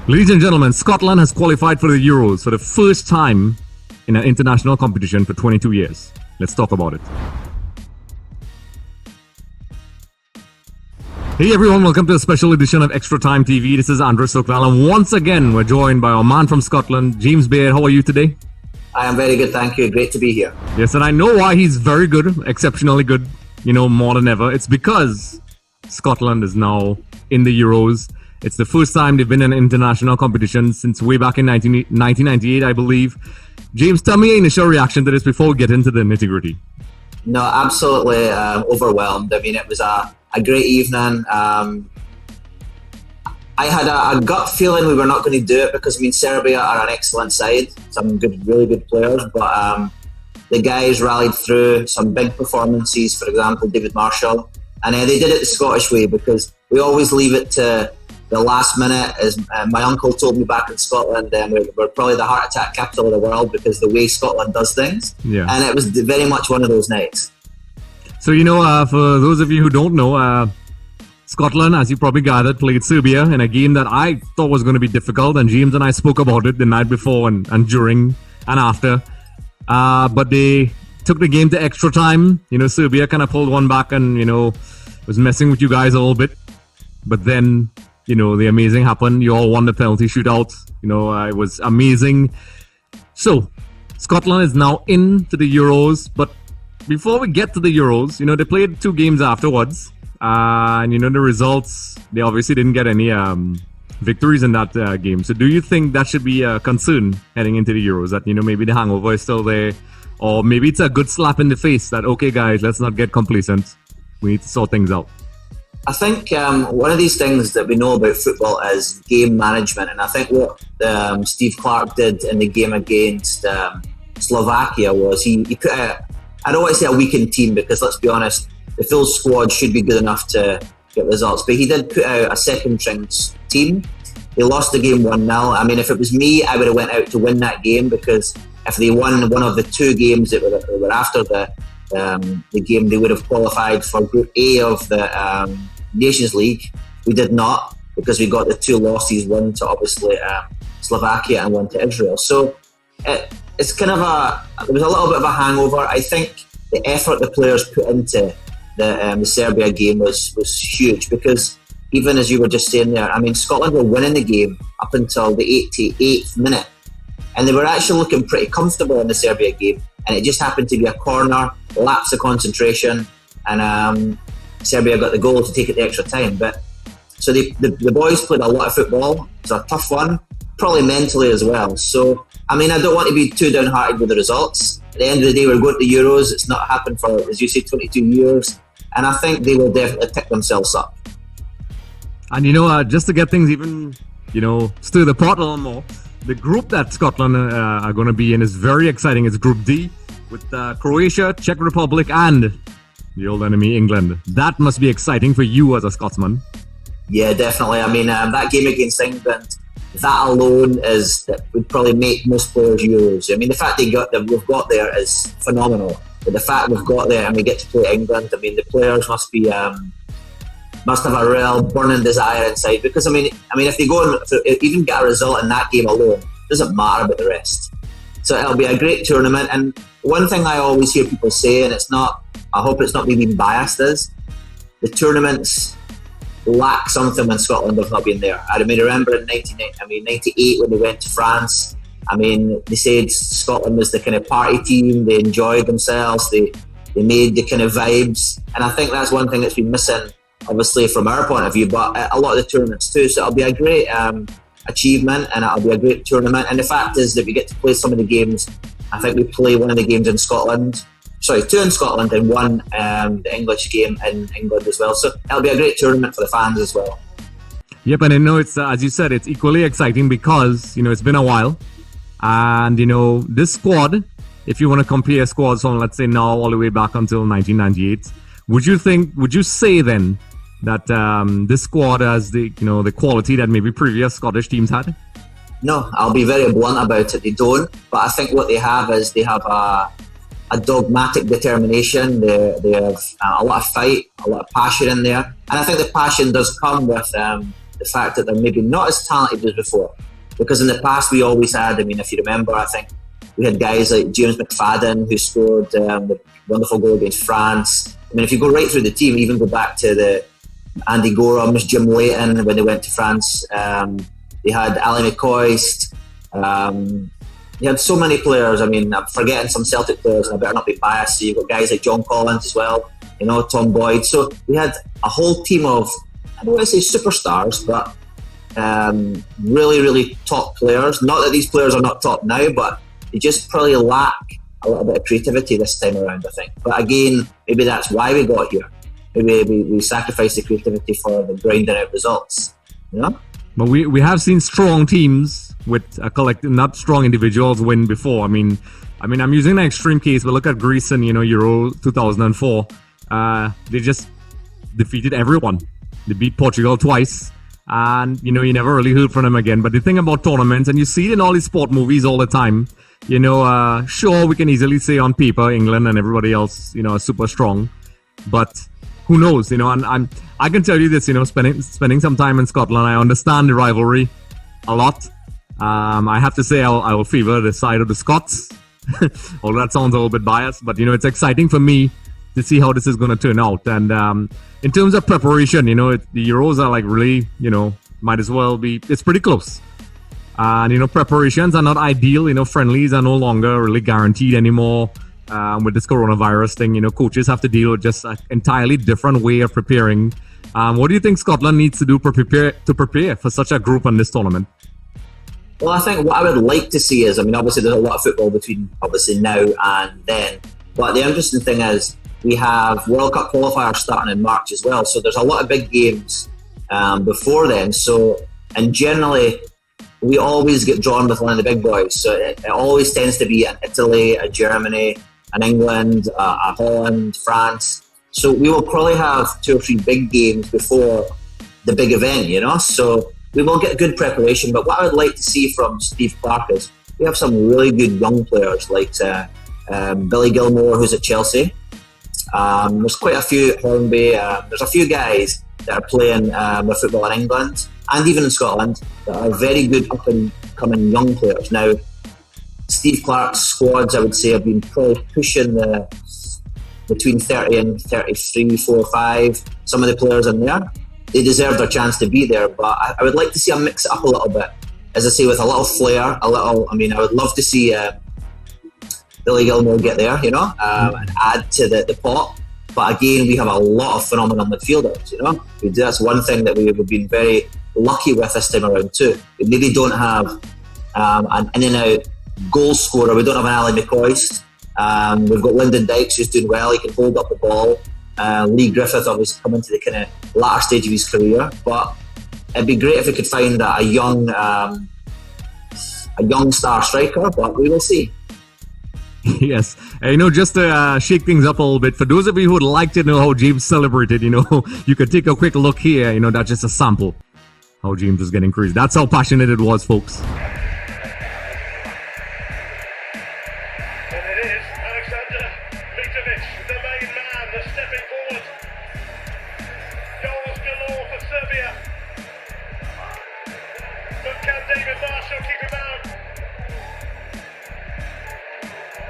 Ladies and gentlemen, Scotland has qualified for the Euros for the first time in an international competition for 22 years. Let's talk about it. Hey everyone, welcome to a special edition of Extra Time TV. This is Andre Sooklal, and once again we're joined by our man from Scotland, James Baird. How are you today? I am very good, thank you. Great to be here. Yes, and I know why he's very good, exceptionally good, more than ever. It's because Scotland is now in the Euros. It's the first time they've been in an international competition since way back in 1998, I believe. James, tell me your initial reaction to this before we get into the nitty-gritty. No, absolutely overwhelmed. I mean, it was a great evening. I had a gut feeling we were not going to do it because, Serbia are an excellent side. Some really good players. But the guys rallied through some big performances, for example, David Marshall. And they did it the Scottish way because we always leave it to the last minute. As my uncle told me back in Scotland, we're probably the heart attack capital of the world because the way Scotland does things. Yeah. And it was very much one of those nights. So, for those of you who don't know, Scotland, as you probably gathered, played Serbia in a game that I thought was going to be difficult, and James and I spoke about it the night before and during and after. But they took the game to extra time. Serbia kind of pulled one back and, was messing with you guys a little bit. But then, the amazing happened. You all won the penalty shootout. It was amazing. So, Scotland is now into the Euros. But before we get to the Euros, they played two games afterwards. And the results, they obviously didn't get any victories in that game. So do you think that should be a concern heading into the Euros? That, maybe the hangover is still there? Or maybe it's a good slap in the face that, okay, guys, let's not get complacent. We need to sort things out. I think one of ththese things that we know about football is game management. And I think what Steve Clarke did in the game against Slovakia was he put out, I don't want to say a weakened team because, let's be honest, the full squad should be good enough to get results. But he did put out a second-string team. They lost the game 1-0. If it was me, I would have went out to win that game because if they won one of the two games that were after the game, they would have qualified for Group A of the Nations League. We did not because we got the two losses, one to obviously Slovakia and one to Israel. So it's kind of there was a little bit of a hangover. I think the effort the players put into the Serbia game was huge because even as you were just saying there, Scotland were winning the game up until the 88th minute and they were actually looking pretty comfortable in the Serbia game, and it just happened to be a corner, lapse of concentration, and Serbia got the goal to take it to extra time. But so the boys played a lot of football. It was a tough one, probably mentally as well. So I don't want to be too downhearted with the results. At the end of the day, we're going to the Euros. It's not happened for, as you say, 22 years. And I think they will definitely pick themselves up. And just to get things even, stir the pot a little more, the group that Scotland are going to be in is very exciting. It's Group D with Croatia, Czech Republic, and the old enemy, England. That must be exciting for you as a Scotsman. Yeah, definitely. That game against England, that alone would probably make most players Euros. The fact we've got there is phenomenal. But the fact we've got there and we get to play England, the players must have a real burning desire inside. Because if they go and even get a result in that game alone, it doesn't matter about the rest. So it'll be a great tournament. And one thing I always hear people say, and I hope it's not me being biased, is the tournaments lack something when Scotland have not been there. I remember in 98 when they went to France. They said Scotland was the kind of party team. They enjoyed themselves. They made the kind of vibes, and I think that's one thing that's been missing, obviously from our point of view, but a lot of the tournaments too. So it'll be a great achievement, and it'll be a great tournament. And the fact is that we get to play some of the games. I think we play one of the games in Scotland. Sorry, two in Scotland and one the English game in England as well. So it'll be a great tournament for the fans as well. Yep, and I know it's as you said, it's equally exciting because it's been a while. And, this squad, if you want to compare squads from, let's say, now all the way back until 1998, would you say then that this squad has the quality that maybe previous Scottish teams had? No, I'll be very blunt about it. They don't. But I think what they have is they have a dogmatic determination. They have a lot of fight, a lot of passion in there. And I think the passion does come with the the fact that they're maybe not as talented as before. Because in the past we always had, I mean, if you remember, I think we had guys like James McFadden who scored the wonderful goal against France. I mean, if you go right through the team, even go back to the Andy Gorhams, Jim Leighton when they went to France. They had Ali McCoist. They had so many players. I mean, I'm forgetting some Celtic players, and I better not be biased. So you've got guys like John Collins as well, you know, Tom Boyd. So we had a whole team of, I don't want to say superstars, but really, really top players. Not that these players are not top now, but they just probably lack a little bit of creativity this time around, I think. But again, maybe that's why we got here. Maybe we sacrificed the creativity for the grinding out results, you know? But we have seen strong teams with a collective, not strong individuals, win before. I mean, I'm using an extreme case, but look at Greece in, you know, Euro 2004. They just defeated everyone. They beat Portugal twice, and you know, you never really heard from them again. But the thing about tournaments, and you see it in all these sport movies all the time. You know, sure, we can easily say on paper England and everybody else, you know, are super strong, but who knows? You know, and I can tell you this, you know, spending some time in Scotland, I understand the rivalry a lot. I have to say I will favor the side of the Scots, although that sounds a little bit biased, but you know, it's exciting for me to see how this is going to turn out. And in terms of preparation, you know, the Euros are like really, you know, might as well be, it's pretty close. And, you know, preparations are not ideal. You know, friendlies are no longer really guaranteed anymore. With this coronavirus thing, you know, coaches have to deal with just an entirely different way of preparing. What do you think Scotland needs to do to prepare for such a group in this tournament? Well, I think what I would like to see is, I mean, obviously there's a lot of football between obviously now and then. But the interesting thing is we have World Cup qualifiers starting in March as well. So there's a lot of big games before then. So, and generally, we always get drawn with one of the big boys. So it always tends to be an Italy, a Germany, an England, a Holland, France. So we will probably have 2 or 3 big games before the big event, you know. So we will get good preparation. But what I would like to see from Steve Clarke is we have some really good young players like Billy Gilmore, who's at Chelsea. There's quite a few at Hornby. There's a few guys that are playing their football in England and even in Scotland that are very good up and coming young players. Now, Steve Clarke's squads, I would say, have been probably pushing between 30 and 33, 4, 5. Some of the players in there, they deserve their chance to be there, but I would like to see them mix it up a little bit. As I say, with a little flair, I would love to see Billy Gilmore get there, you know, and add to the pot. But again, we have a lot of phenomenal midfielders, you know. That's one thing that we've been very lucky with this time around too. We maybe don't have an in and out goal scorer. We don't have an Ali McCoist. We've got Lyndon Dykes, who's doing well. He can hold up the ball. Lee Griffith obviously coming to the kind of latter stage of his career. But it'd be great if we could find a young star striker, but we will see. Yes. You know, just to shake things up a little bit, for those of you who would like to know how James celebrated, you know, you could take a quick look here. You know, that's just a sample how James was getting crazy. That's how passionate it was, folks. And it is Alexander Mitrovic, the main man, the stepping forward. Goals galore for Serbia. But can David Marshall keep him out?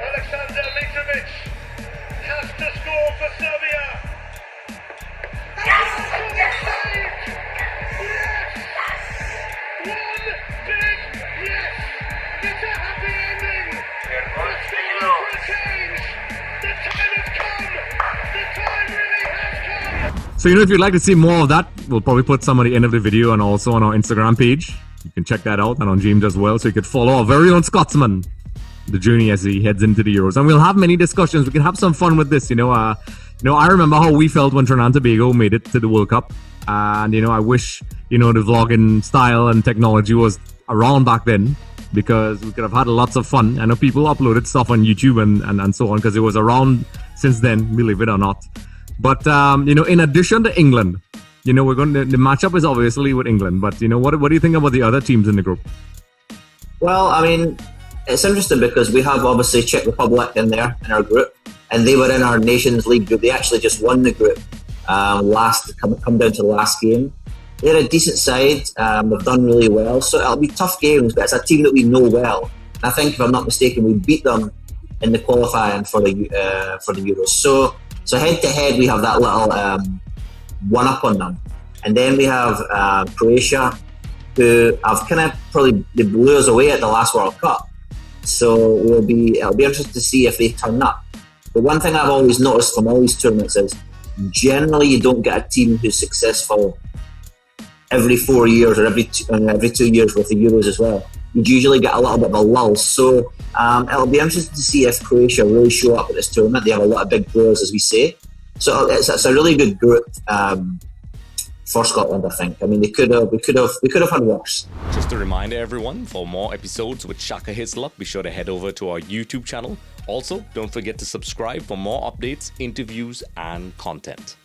Alexander Mitrovic has to score for Serbia. Yes! Yes! One big yes! It's a happy ending! Let's go for a change! The time has come! The time really has come! So, you know, if you'd like to see more of that, we'll probably put some at the end of the video and also on our Instagram page. You can check that out, and on James as well, so you could follow our very own Scotsman, the journey as he heads into the Euros. And we'll have many discussions. We can have some fun with this, you know. I remember how we felt when Trinidad and Tobago made it to the World Cup. And, you know, I wish, you know, the vlogging style and technology was around back then, because we could have had lots of fun. I know people uploaded stuff on YouTube and so on, because it was around since then, believe it or not. But, you know, in addition to England, you know, the matchup is obviously with England. But, you know, what do you think about the other teams in the group? Well, I mean, it's interesting because we have obviously Czech Republic in there in our group, and they were in our Nations League group. They actually just won the group come down to the last game. they're a decent side. They've done really well, so it'll be tough games. But it's a team that we know well. And I think, if I'm not mistaken, we beat them in the qualifying for the Euros. So head to head, we have that little one up on them, and then we have Croatia, who have kind of probably they blew us away at the last World Cup. So it'll be interesting to see if they turn up. But one thing I've always noticed from all these tournaments is generally you don't get a team who's successful every 4 years or every 2 years with the Euros as well. You usually get a little bit of a lull. So it'll be interesting to see if Croatia really show up at this tournament. They have a lot of big players, as we say. So it's a really good group for Scotland, I think. I mean, we could have had worse. Just a reminder, everyone, for more episodes with Shaka Hislop, be sure to head over to our YouTube channel. Also, don't forget to subscribe for more updates, interviews, and content.